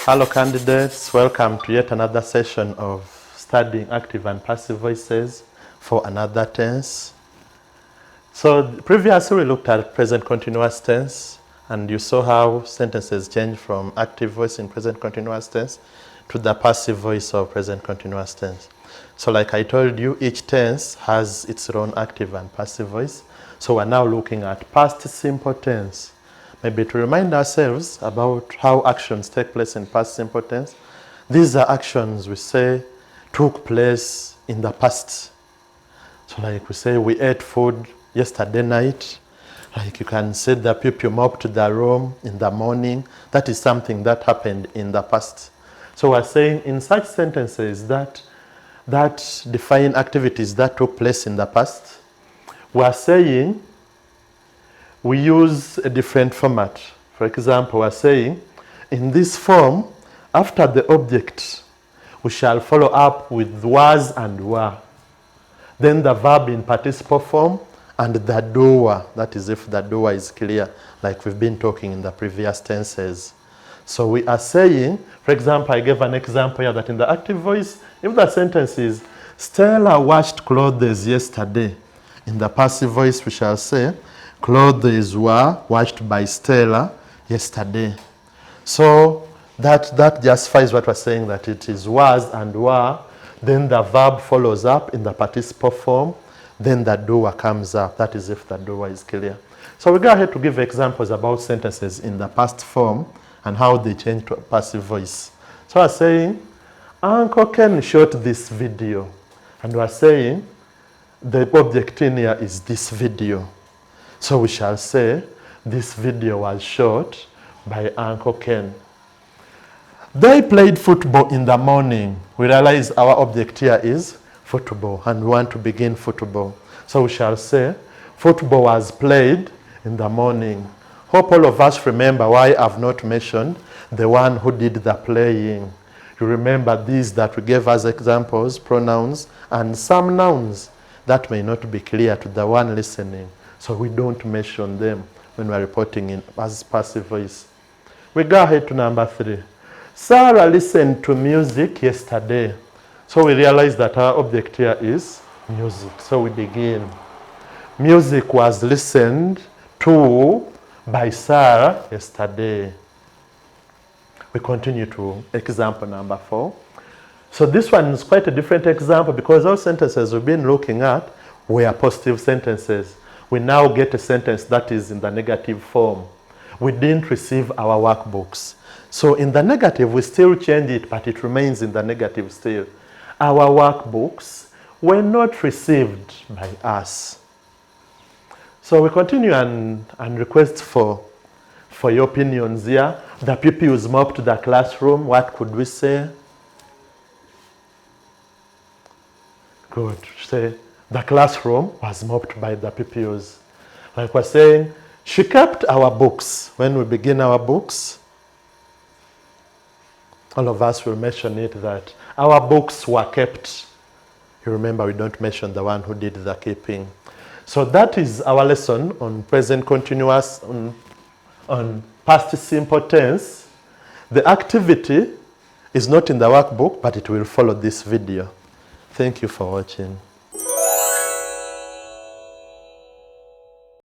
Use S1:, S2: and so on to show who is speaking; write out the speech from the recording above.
S1: Hello candidates, welcome to yet another session of studying active and passive voices for another tense. So previously we looked at present continuous tense and you saw how sentences change from active voice in present continuous tense to the passive voice of present continuous tense. So like I told you, each tense has its own active and passive voice. So we're now looking at past simple tense. Maybe to remind ourselves about how actions take place in past simple tense. These are actions we say took place in the past. So like we say we ate food yesterday night. Like you can say the people mopped the room in the morning. That is something that happened in the past. So we're saying in such sentences that define activities that took place in the past, we're saying we use a different format. For example, we're saying, in this form, after the object, we shall follow up with was and were. Then the verb in participle form and the doer. That is if the doer is clear, like we've been talking in the previous tenses. So we are saying, for example, I gave an example here that in the active voice, if the sentence is, Stella washed clothes yesterday. In the passive voice, we shall say, clothes were washed by Stella yesterday. So that justifies what we're saying, that it is was and were. Then the verb follows up in the participle form. Then the doer comes up. That is if the doer is clear. So we go ahead to give examples about sentences in the past form and how they change to a passive voice. So we're saying, Uncle Ken shot this video. And we're saying, the object in here is this video. So we shall say, this video was shot by Uncle Ken. They played football in the morning. We realize our object here is football, and we want to begin football. So we shall say, football was played in the morning. Hope all of us remember why I've not mentioned the one who did the playing. You remember these that we gave as examples, pronouns, and some nouns that may not be clear to the one listening. So we don't mention them when we're reporting in as passive voice. We go ahead to number 3. Sarah listened to music yesterday. So we realize that our object here is music. So we begin. Music was listened to by Sarah yesterday. We continue to example number 4. So this one is quite a different example because those sentences we've been looking at were positive sentences. We now get a sentence that is in the negative form. We didn't receive our workbooks. So in the negative, we still change it, but it remains in the negative still. Our workbooks were not received by us. So we continue and request for your opinions here. The pupils mopped the classroom. What could we say? Good. Say, the classroom was mopped by the pupils. Like we're saying, she kept our books. When we begin our books, all of us will mention it that our books were kept. You remember we don't mention the one who did the keeping. So that is our lesson on present continuous, on past simple tense. The activity is not in the workbook, but it will follow this video. Thank you for watching.